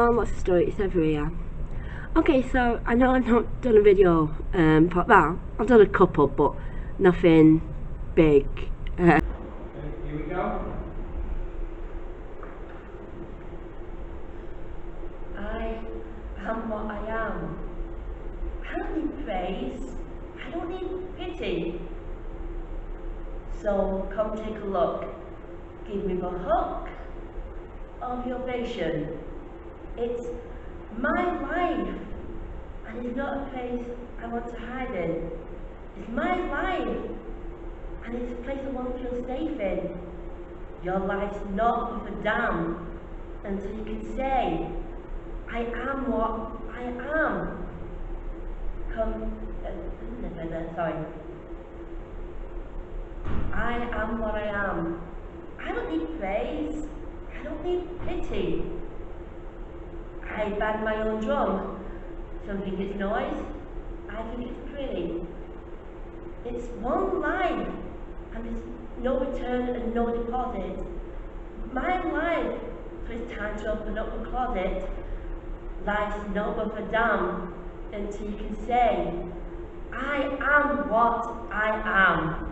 on, what's the story? It's over here. Okay, so I know I've not done a video, well, I've done a couple, but nothing big. Here we go. I am what I am. I don't need praise. I don't need pity. So come take a look. Give me the hook of your ovation. It's my life, and it's not a place I want to hide in. It's my life, and it's a place I won't feel safe in. Your life's not with a damn until you can say, I am what I am. Sorry. I am what I am. I don't need praise. I don't need pity. I bang my own drum. Some think it's noise. I think it's pretty. It's one life, and there's no return and no deposit. My life, so it's time to open up the closet. Life's not worth a damn until you can say, I am what I am.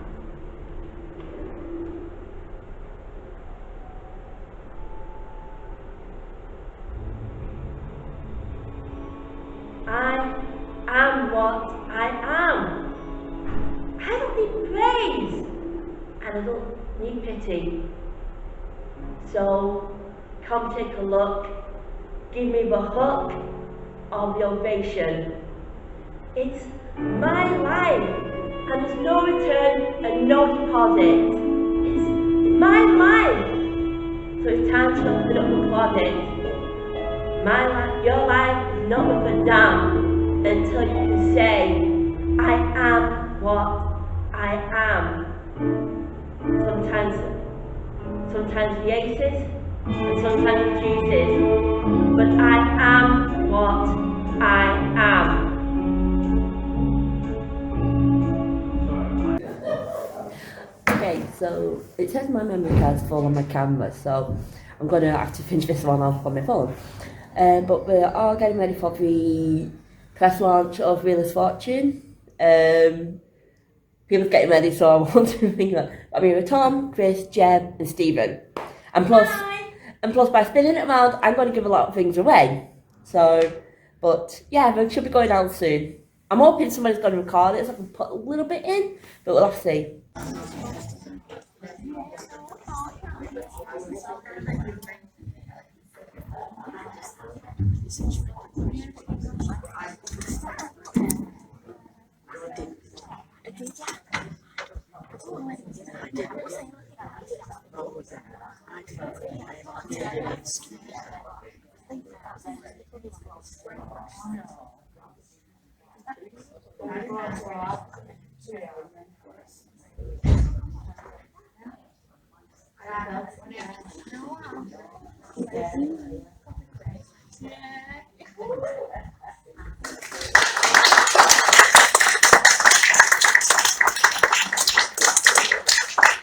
I am what I am. I don't need praise, and I don't need pity. So come take a look. Give me the hook of the ovation. It's my life, and there's no return and no deposit. It's my life, so it's time to open up the closet. My life, your life is not with a damn until you can say, I am what I am. Sometimes the aces, and sometimes the juices, but I am what I am. Okay, so it says my memory card's full on my camera, so I'm going to have to finish this one off on my phone. But we're all getting ready for the press launch of Wheel of Fortune. People are getting ready, so I want to think about it. I mean, with Tom, Chris, Jem, and Stephen. And plus, by spinning it around, I'm going to give a lot of things away. So, but yeah, they should be going out soon. I'm hoping somebody's going to record it so I can put a little bit in, but we'll have to see.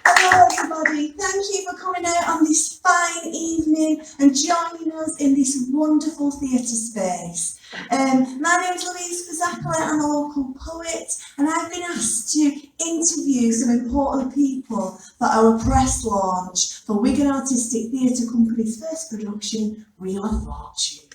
Hello everybody, thank you for coming out on this fine evening and joining us in this wonderful theatre space. My name is Louise Fazackley, I'm a local poet, and I've been asked to interview some important people for our press launch for Wigan Artistic Theatre Company's first production, Wheel of Fortune.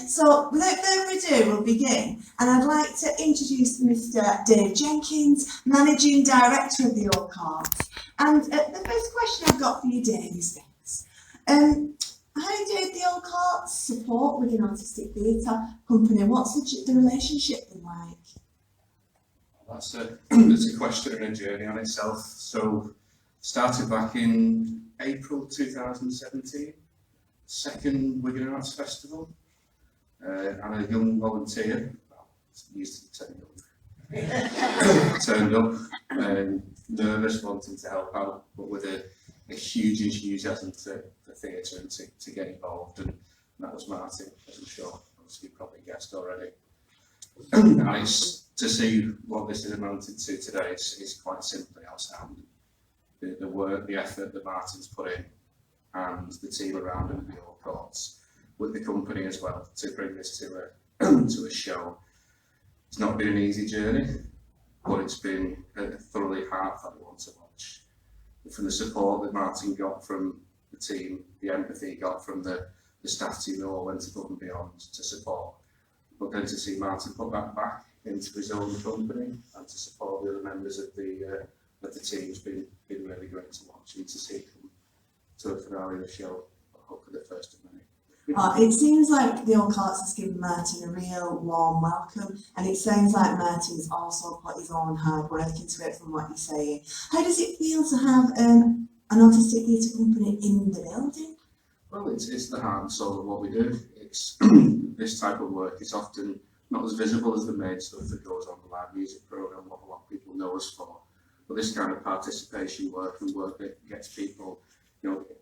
So without further ado, we'll begin, and I'd like to introduce Mr. Dave Jenkins, Managing Director of the Old Carts. And the first question I've got for you, Dave, is this. How did the Old Carts support Wigan Artistic Theatre Company? What's the relationship been like? That's a question and a journey on itself. So, started back in April 2017, second Wigan Arts Festival. I'm a young volunteer, well, used to be young, turned up, nervous, wanting to help out, but with a huge enthusiasm for theatre and to get involved, and that was Martin, as I'm sure obviously you probably guessed already. And it's to see what this is amounted to today is quite simply outstanding. The work, the effort that Martin's put in, and the team around him at the Old Courts with the company as well to bring this to a show. It's not been an easy journey, but it's been a thoroughly heartfelt one to watch. From the support that Martin got from the team, the empathy he got from the staff team, who all went above and beyond to support. But then to see Martin put that back into his own company and to support the other members of the team has been really great to watch, and to see him come to a finale of the show, hopefully the first of many. It seems like the All Courts has given Martin a real warm welcome, and it sounds like Martin's also put his own hard work into it from what you're saying. How does it feel to have an autistic theatre company in the building? Well, it's the heart and soul of what we do. It's this type of work is often not as visible as the main stuff that goes on the live music programme, what a lot of people know us for. But this kind of participation work and work that gets people,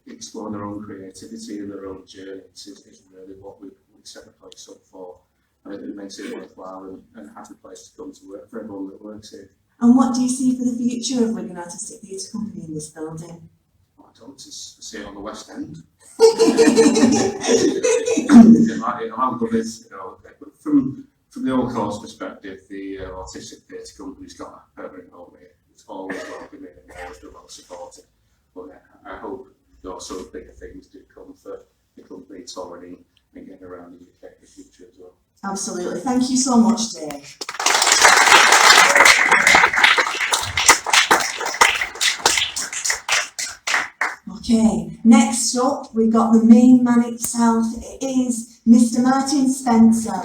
explore their own creativity and their own journey is really what we set the place up for. And it makes it worthwhile and a happy place to come to work for everyone that works here. And what do you see for the future of Wigan Artistic Theatre Company in this building? I don't see it on the West End. From the Old Course perspective, the Autistic Theatre Company's got a permanent home here. It's always welcome here and always been well supported. But I hope also bigger things do come for the company touring and getting around the UK in the future as well. Absolutely. Thank you so much, Dave. Okay, next up we've got the main man itself. It is Mr. Martin Spencer.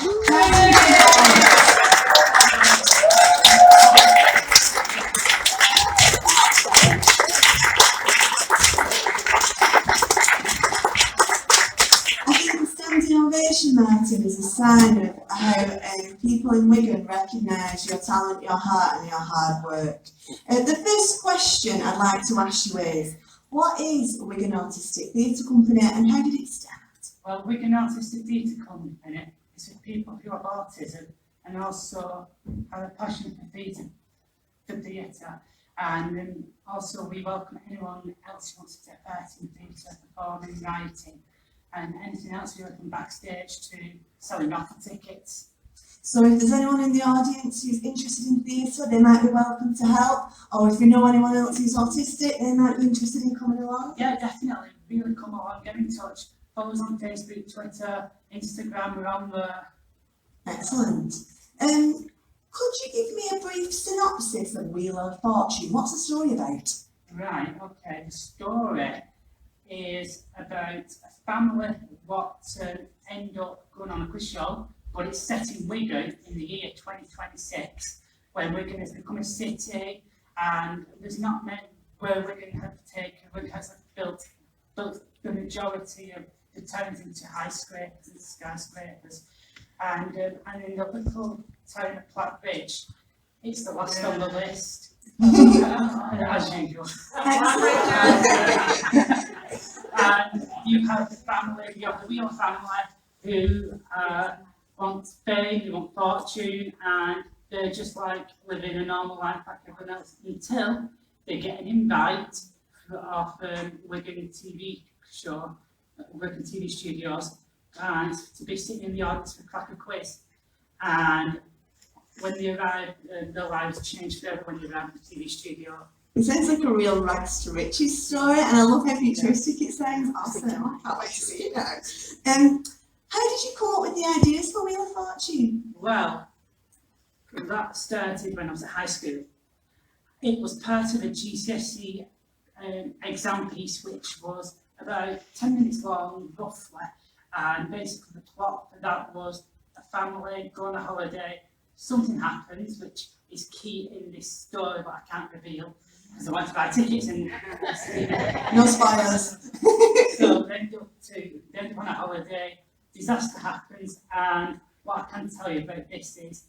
Martin is a sign of how people in Wigan recognise your talent, your heart and your hard work. The first question I'd like to ask you is, what is Wigan Autistic Theatre Company and how did it start? Well, Wigan Autistic Theatre Company is for people who have autism and also have a passion for theatre, and also we welcome anyone else who wants to take part in theatre, performing, writing, and anything else you're from backstage to selling raffle tickets. So if there's anyone in the audience who's interested in theatre, they might be welcome to help, or if you know anyone else who's autistic, they might be interested in coming along. Yeah, definitely, really come along, get in touch. Follow us on Facebook, Twitter, Instagram, we're on there. Excellent. Could you give me a brief synopsis of Wheel of Fortune? What's the story about? Right, okay, the story is about a family what end up going on a quiz show, but it's set in Wigan in the year 2026, where Wigan has become a city, and there's not many where Wigan has built the majority of the towns into skyscrapers and skyscrapers, and in the little town of Platt Ridge, it's the last on the list. As usual. And you have the family, you have the Wheel family who want fame, who want fortune, and they're just like living a normal life like everyone else until they get an invite off Wigan TV show, Wigan TV Studios, and to be sitting in the audience for Cracker Quiz. And when they arrive, their lives change forever when they arrive at the TV studio. It sounds like a real rags to riches story, and I love how futuristic it sounds. Awesome. I can't wait to see it now. How did you come up with the ideas for Wheel of Fortune? Well, that started when I was at high school. It was part of a GCSE exam piece, which was about 10 minutes long, roughly, and basically the plot for that was a family go on a holiday, something happens, which is key in this story, but I can't reveal, because I want to buy tickets and no spoilers. So they end up on a holiday, disaster happens, and what I can tell you about this is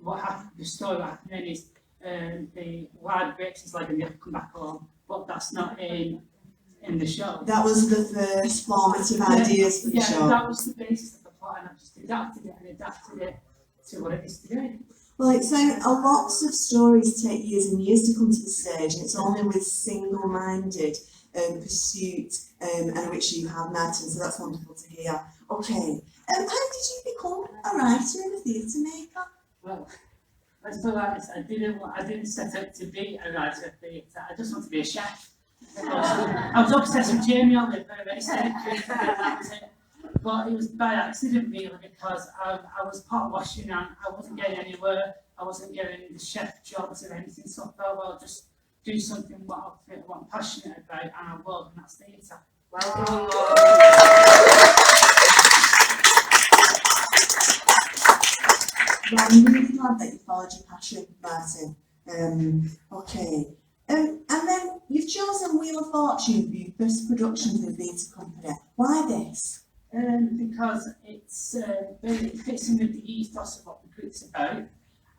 what happened. The story what happened then is the lad breaks his leg and they have to come back home, but that's not in the show. That was the first formative ideas for the show. That was the basis of the plot, and I've just adapted it to what it is today. Well, it's lots of stories take years and years to come to the stage, and it's only with single-minded pursuit and which you have, Martin, so that's wonderful to hear. Okay, how did you become a writer and a theatre maker? Well, let's put it like this, I didn't set out to be a writer of theatre, I just want to be a chef. I was obsessed with Jamie Oliver, very but it was by accident really, because I was pot washing and I wasn't getting anywhere, I wasn't getting the chef jobs or anything, so I thought, well, just do something what I'm passionate about, and I will, and that's theatre. Wow. Well, I'm really glad that you followed your passion, Martin. Okay. And then you've chosen Wheel of Fortune for your first production for the theatre company. Why this? Because it fits in with the ethos of what the group's about,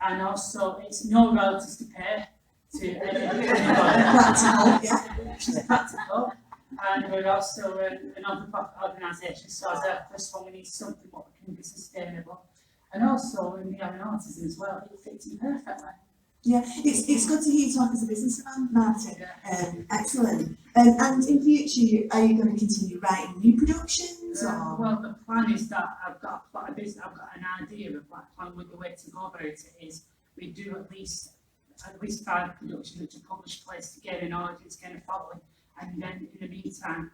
and also it's no royalties to pay to anybody. Practical, yeah. Which is practical, and we're also a non-profit organisation, so as a first one we need something what can be sustainable, and also when we have an autism as well, it fits in perfectly. Yeah, it's good to hear you talk as a businessman, Martin. Excellent. And in future, are you going to continue writing new productions? Or? Well, the plan is that I've got an idea of what plan with the way to go about it is we do at least 5 productions which are published, placed to get an audience, get a following, and then in the meantime,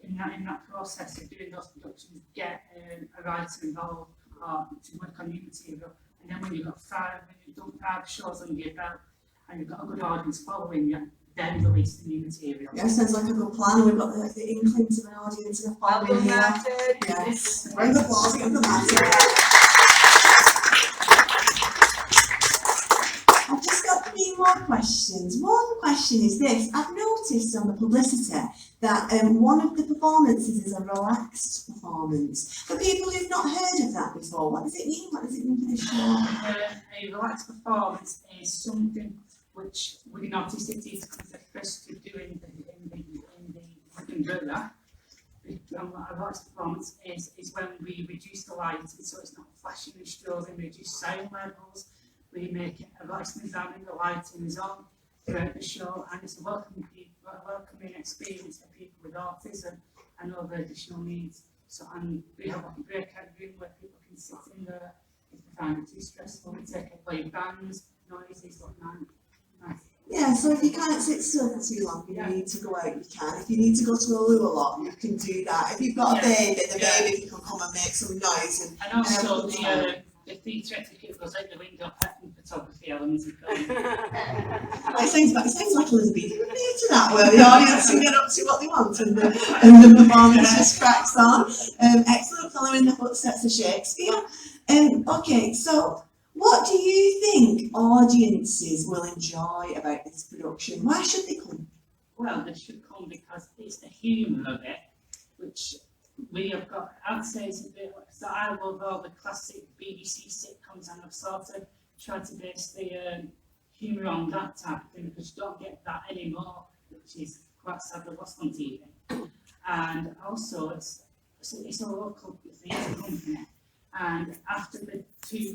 in that process of doing those productions, get a writer involved to work on new material. And then when you've done 5 shows under your belt and you've got a good audience following you, then release the new material. Yeah, sounds like a good plan. We've got the inklings of an audience and a following here. Yes. Round of applause again for Martin. I've just got 3 more questions. One question is this. I've noticed on the publicity that one of the performances is a relaxed performance. For people who've not heard of that before, what does it mean? What does it mean for this show? A relaxed performance is something which within artistic theatre comes the first to do in the driller. A relaxed performance is when we reduce the lighting, so it's not flashing and strobing, we reduce sound levels, we make it a relaxed environment, the lighting is on throughout the show, and it's a welcoming experience for people with autism and other additional needs. So, and we have like a breakout room where people can sit in there if they find it too stressful. We take away bands, noises, whatnot. Yeah, so if you can't sit still for too long and you need to go out, you can. If you need to go to a loo a lot, you can do that. If you've got a baby, the baby can come and make some noise. And also the theatre etiquette goes out the window, apart from photography elements of film. It sounds like Elizabethan theatre that, where the audience can get up to what they want and the performance just cracks on. Excellent, following the footsteps of Shakespeare. Okay, so what do you think audiences will enjoy about this production? Why should they come? Well, they should come because it's the humour of it, which we have got. I'd say it's a bit like, so I love all the classic BBC sitcoms, and I've sort of tried to base the humour on that type of thing, because you don't get that anymore, which is quite sadly lost on TV. And also, it's a local theatre company. And after about 2 years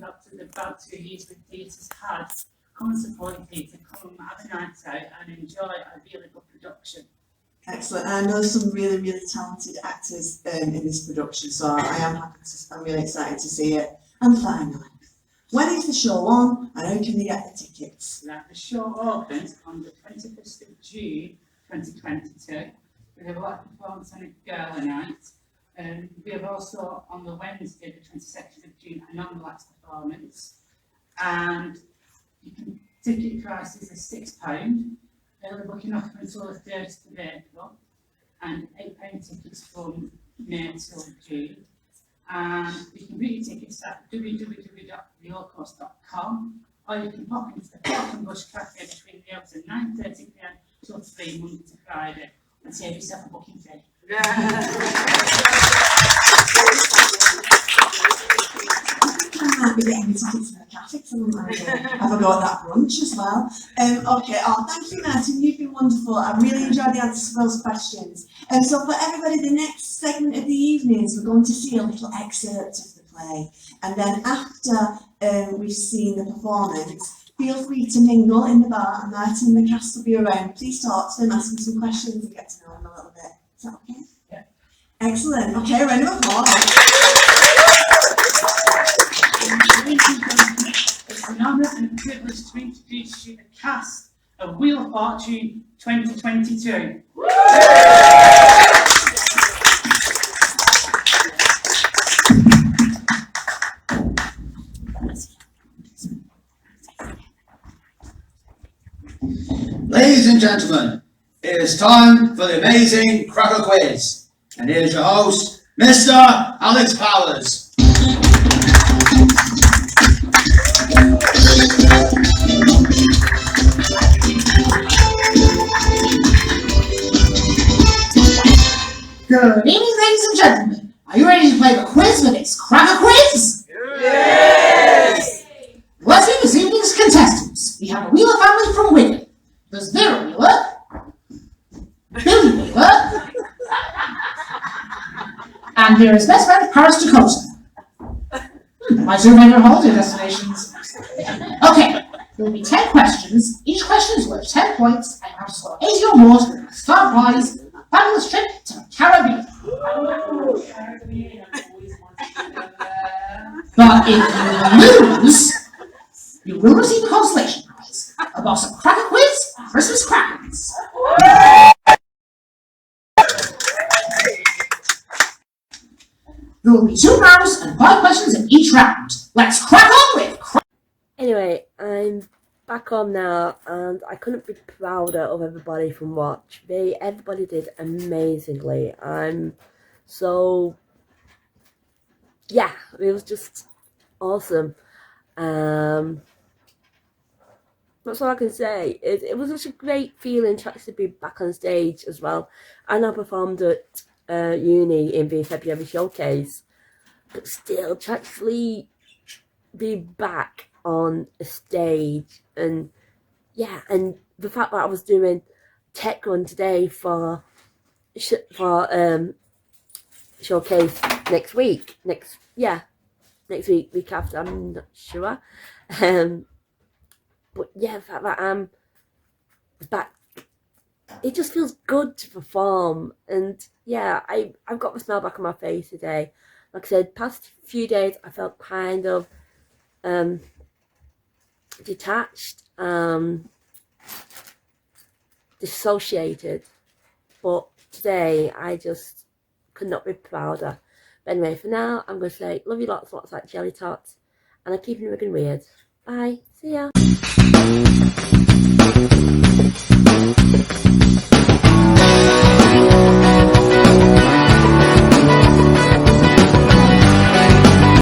the theatre's had, come and support the theatre, come and have a night out and enjoy a really good production. Excellent. And I know some really, really talented actors in this production, so I'm really excited to see it. And finally, when is the show on and how can they get the tickets? Now, the show opens on the 21st of June 2022 with a live performance and a gala night. We have also on the Wednesday, the 22nd of June, a non-relaxed performance, and ticket prices are £6. Early booking offer until the 30th of April, and £8 tickets from May till June. And you can read your tickets at www.theallcourse.com, or you can pop into the Park and Bush Cafe between the hours of 9:30 PM till 3 Monday to Friday, and save yourself a booking fee. I might be getting tickets for the cafe, so I might have a go at that brunch as well. Okay, thank you, Martin, you've been wonderful. I really enjoyed the answers to those questions. So for everybody, the next segment of the evening is we're going to see a little excerpt of the play, and then after we've seen the performance, feel free to mingle in the bar and Martin and the cast will be around. Please talk to them, ask them some questions and get to know them a little bit. Is that okay? Yeah. Excellent. Okay, round of applause. It's an honour and a privilege to introduce you to the cast of Wheel of Fortune 2022. Ladies and gentlemen, it is time for the amazing Cracker Quiz. And here's your host, Mr. Alex Powers. Good evening, ladies and gentlemen. Are you ready to play the quiz with this Cracker Quiz? Yes! Let's meet this evening's contestants. We have a Wheeler family from Wigan. There's Vera Wheeler, Billy Wheeler, and Vera's best friend, Paris Dakota. My two major holiday destinations. Okay, there will be 10 questions. Each question is worth 10 points, and you have to score 80 or more to win a star prize, a fabulous trip to the Caribbean. But if you lose, you will receive a consolation prize, a box of Cracker Quiz Christmas crackers. There will be 2 rounds and 5 questions in each round. Let's crack on with Anyway, I'm back on now, and I couldn't be prouder of everybody from Watch. Everybody did amazingly. Yeah, it was just awesome. That's all I can say. It was such a great feeling to actually be back on stage as well. I now performed at uni in the February showcase, but still to actually be back on a stage, and yeah, and the fact that I was doing tech run today for showcase next week, week after, I'm not sure, but yeah, the fact that I'm back, it just feels good to perform. And yeah, I've got the smile back on my face today. Like I said, past few days I felt kind of detached, dissociated, but today I just could not be prouder. But anyway, for now I'm going to say love you lots like jelly tots, and I'm keeping it looking weird. Bye, see ya.